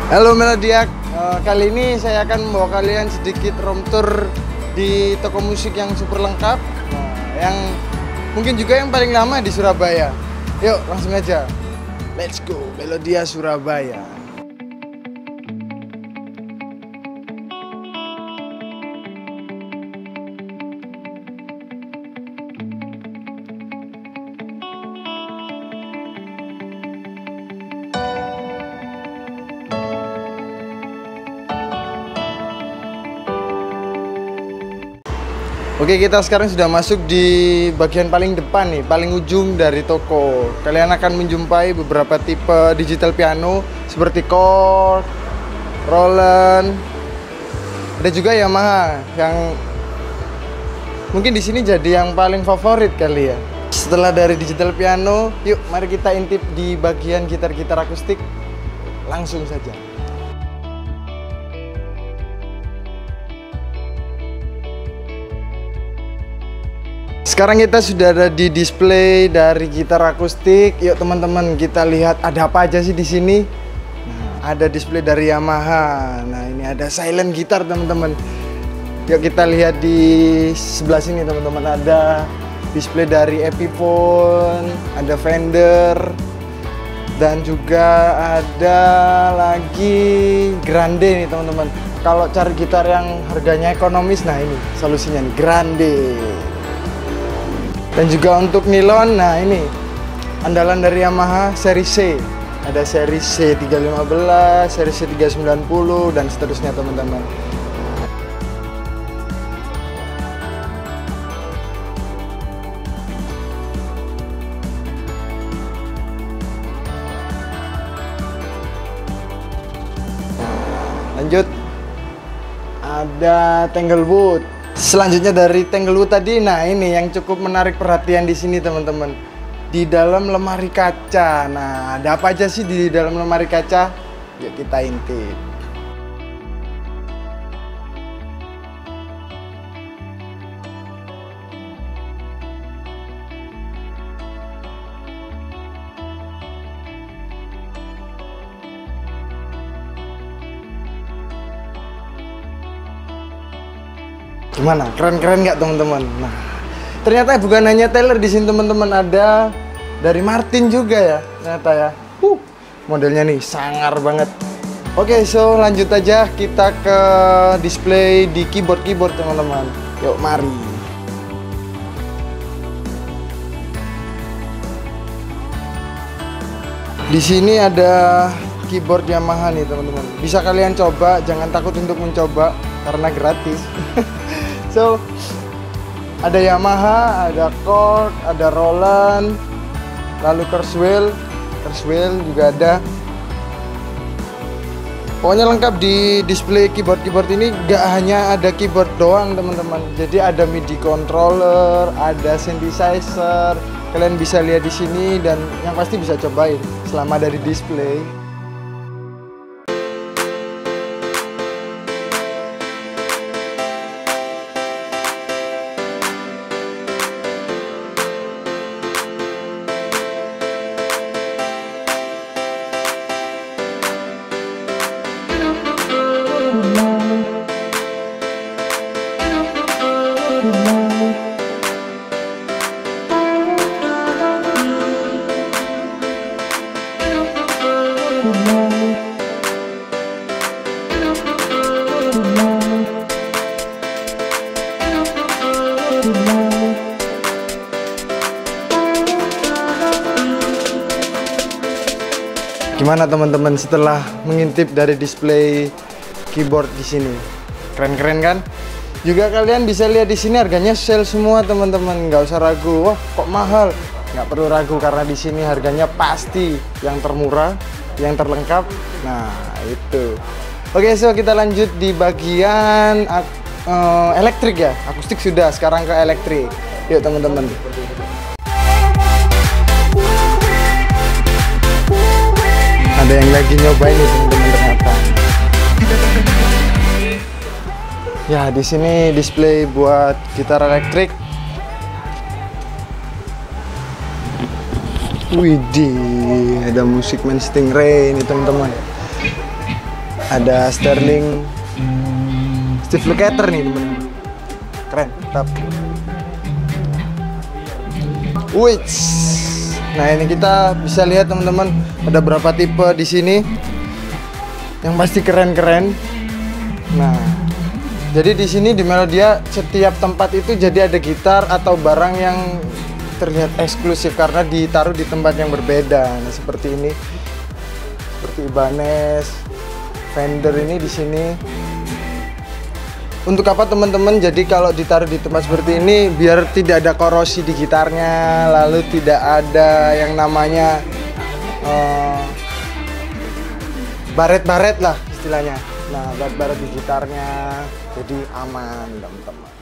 Halo Melodiak, kali ini saya akan membawa kalian sedikit room tour di toko musik yang super lengkap, yang mungkin juga yang paling lama di Surabaya. Yuk langsung aja, let's go Melodia Surabaya. Oke, kita sekarang sudah masuk di bagian paling depan nih, paling ujung dari toko. Kalian akan menjumpai beberapa tipe digital piano seperti Korg, Roland, ada juga Yamaha yang mungkin di sini jadi yang paling favorit kali ya. Setelah dari digital piano, yuk mari kita intip di bagian gitar-gitar akustik. Langsung saja. Sekarang kita sudah ada di display dari gitar akustik. Yuk teman-teman, kita lihat ada apa aja sih di sini. Nah, ada display dari Yamaha. Nah, ini ada silent gitar teman-teman. Yuk kita lihat di sebelah sini teman-teman, ada display dari Epiphone, ada Fender, dan juga ada lagi Grande nih teman-teman. Kalau cari gitar yang harganya ekonomis, nah ini solusinya nih, Grande. Dan juga untuk nilon, nah ini andalan dari Yamaha seri C. Ada seri C315, seri C390, dan seterusnya teman-teman. Lanjut, ada Tanglewood. Selanjutnya dari Tanglewood tadi, nah ini yang cukup menarik perhatian di sini teman-teman. Di dalam lemari kaca. Nah, ada apa aja sih di dalam lemari kaca? Yuk kita intip. Gimana? Keren-keren nggak teman-teman? Nah, ternyata bukan hanya Taylor di sini teman-teman, ada dari Martin juga ya ternyata ya. Modelnya nih sangar banget. Oke, so lanjut aja kita ke display di keyboard teman-teman. Yuk mari. Di sini ada keyboard Yamaha nih teman-teman. Bisa kalian coba, jangan takut untuk mencoba karena gratis. So, ada Yamaha, ada Korg, ada Roland, lalu Kurzweil juga ada. Pokoknya lengkap di display keyboard ini. Gak hanya ada keyboard doang teman-teman, jadi ada MIDI controller, ada synthesizer. Kalian bisa lihat di sini dan yang pasti bisa cobain selama dari display. Gimana teman-teman setelah mengintip dari display keyboard di sini? Keren-keren kan? Juga kalian bisa lihat di sini harganya sale semua teman-teman, nggak usah ragu. Wah, kok mahal? Nggak perlu ragu karena di sini harganya pasti yang termurah, yang terlengkap. Nah, itu. Oke, so kita lanjut di bagian elektrik ya. Akustik sudah, sekarang ke elektrik. Yuk teman-teman. Ada yang lagi nyobain nih teman-teman ternyata. Ya, di sini display buat gitar elektrik. Widih, ada musik main Stingray ini teman-teman. Ada Sterling Steve Lukather nih teman-teman. Keren, mantap. Wih. Nah, ini kita bisa lihat teman-teman, ada berapa tipe di sini. Yang pasti keren-keren. Nah, jadi di sini di Melodia setiap tempat itu jadi ada gitar atau barang yang terlihat eksklusif karena ditaruh di tempat yang berbeda. Nah, seperti ini. Seperti Ibanez, Fender ini di sini. Untuk apa teman-teman? Jadi kalau ditaruh di tempat seperti ini biar tidak ada korosi di gitarnya, lalu tidak ada yang namanya baret-baret lah istilahnya. Nah, baret-baret di gitarnya, jadi aman teman-teman.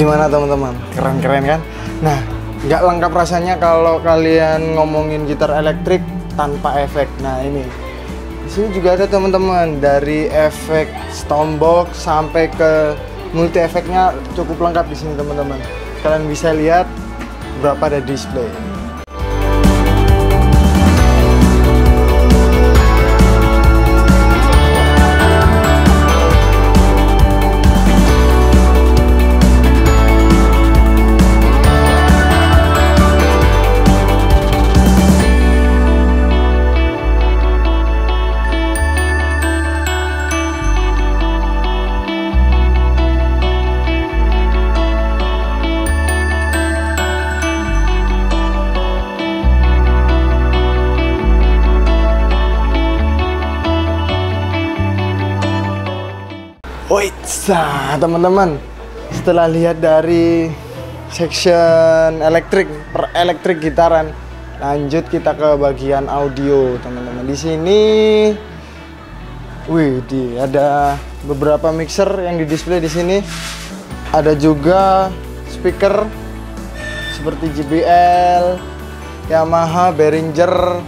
Gimana teman-teman? Keren-keren kan? Nah, nggak lengkap rasanya kalau kalian ngomongin gitar elektrik tanpa efek. Nah, ini di sini juga ada teman-teman, dari efek Stompbox sampai ke multi efeknya cukup lengkap di sini teman-teman. Kalian bisa lihat berapa ada display. Woi, teman-teman, setelah lihat dari section elektrik gitaran, lanjut kita ke bagian audio, teman-teman. Di sini, ada beberapa mixer yang di display di sini. Ada juga speaker seperti JBL, Yamaha, Behringer,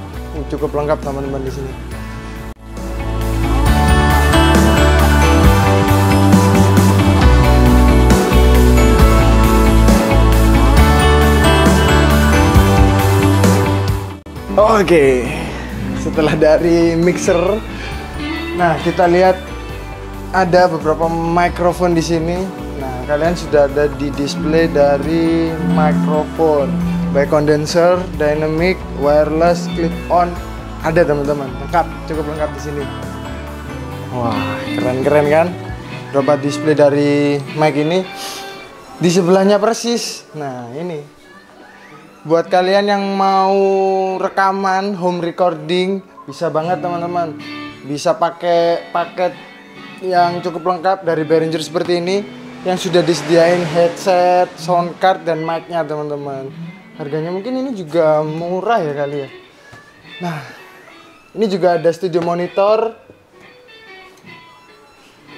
cukup lengkap teman-teman di sini. Oke, setelah dari mixer, nah kita lihat ada beberapa mikrofon di sini. Nah, kalian sudah ada di display dari mikrofon, baik condenser, dynamic, wireless, clip-on, ada teman-teman, lengkap, cukup lengkap di sini. Wah, keren-keren kan? Berapa display dari mic ini? Di sebelahnya persis. Nah, ini. Buat kalian yang mau rekaman, home recording, bisa banget teman-teman. Bisa pakai paket yang cukup lengkap dari Behringer seperti ini, yang sudah disediain headset, sound card, dan mic-nya teman-teman. Harganya mungkin ini juga murah ya kali ya. Nah, ini juga ada studio monitor.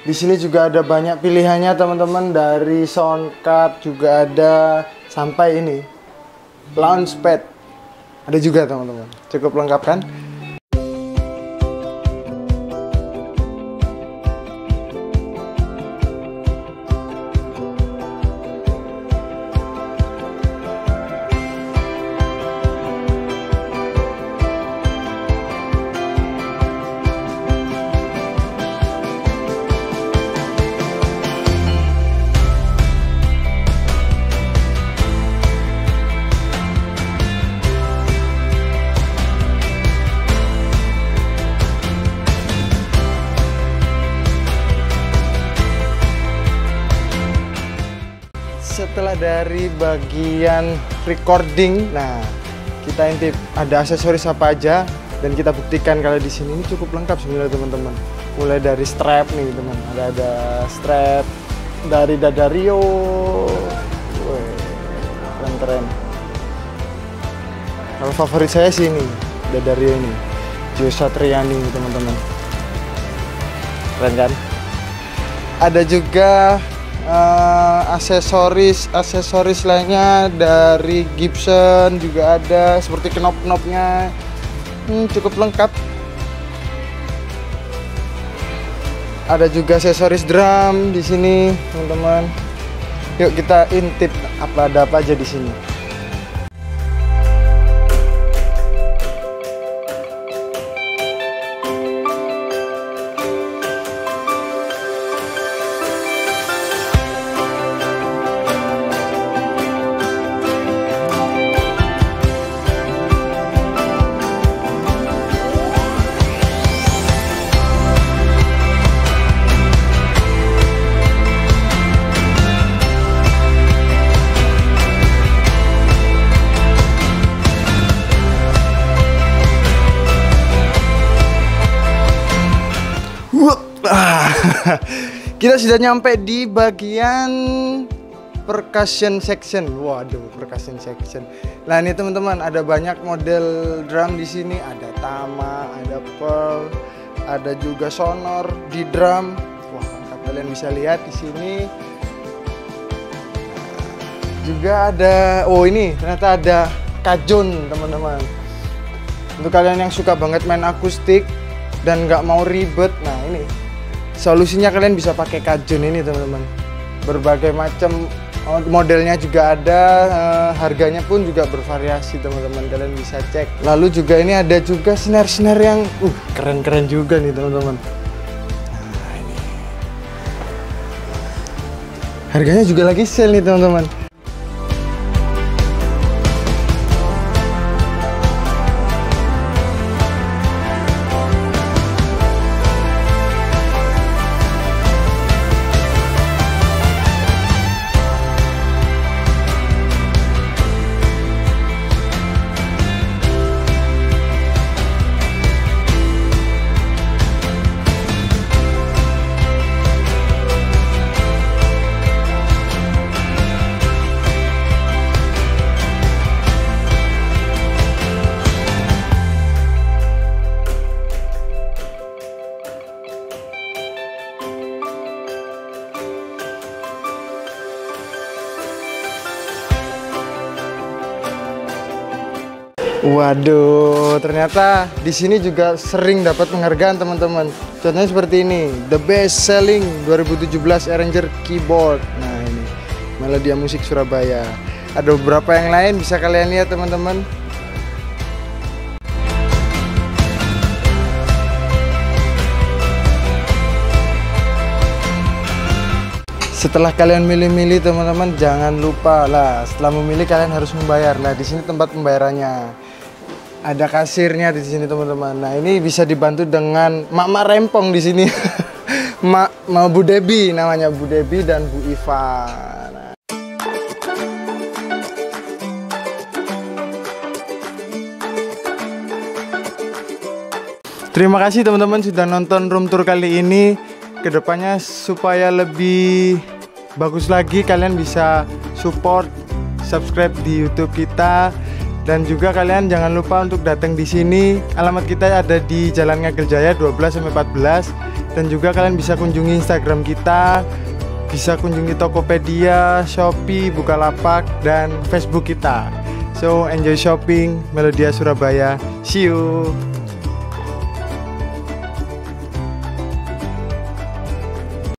Di sini juga ada banyak pilihannya teman-teman, dari sound card juga ada, sampai ini launchpad ada juga teman-teman, cukup lengkap kan? dari bagian recording. Nah, kita intip ada aksesoris apa aja dan kita buktikan kalau di sini ini cukup lengkap sebenarnya teman-teman. Mulai dari strap nih teman, ada strap dari Dadario, keren-keren. Kalau favorit saya sih ini Dadario ini, Joe Satriani teman-teman, keren kan? Ada juga aksesoris lainnya dari Gibson juga ada, seperti knop-knopnya, cukup lengkap. Ada juga aksesoris drum di sini teman-teman. Yuk kita intip ada apa aja di sini. Kita sudah nyampe di bagian percussion section. Waduh, percussion section. Nah ini teman-teman, ada banyak model drum di sini. Ada Tama, ada Pearl, ada juga Sonor di drum. Wah, kalian bisa lihat di sini. Juga ada, oh ini ternyata ada kajun teman-teman. Untuk kalian yang suka banget main akustik dan nggak mau ribet, nah ini solusinya, kalian bisa pakai kajun ini teman-teman. Berbagai macam modelnya juga ada, harganya pun juga bervariasi teman-teman, kalian bisa cek. Lalu juga ini ada juga snare-snare yang keren-keren juga nih teman-teman. Nah ini harganya juga lagi sale nih teman-teman. Waduh, ternyata di sini juga sering dapat penghargaan teman-teman. Contohnya seperti ini, The Best Selling 2017 Arranger Keyboard. Nah ini, Melodia Musik Surabaya. Ada beberapa yang lain bisa kalian lihat teman-teman. Setelah kalian milih-milih teman-teman, jangan lupa lah, setelah memilih kalian harus membayar. Nah di sini tempat pembayarannya. Ada kasirnya di sini teman-teman. Nah ini bisa dibantu dengan mak-mak rempong di sini. Mak Bu Debi, namanya Bu Debi dan Bu Iva. Nah. Terima kasih teman-teman sudah nonton room tour kali ini. Kedepannya supaya lebih bagus lagi, kalian bisa support, subscribe di YouTube kita. Dan juga kalian jangan lupa untuk datang di sini. Alamat kita ada di Jalan Ngagel Jaya 12-14. Dan juga kalian bisa kunjungi Instagram kita, bisa kunjungi Tokopedia, Shopee, Bukalapak, dan Facebook kita. So enjoy shopping, Melodia Surabaya. See you.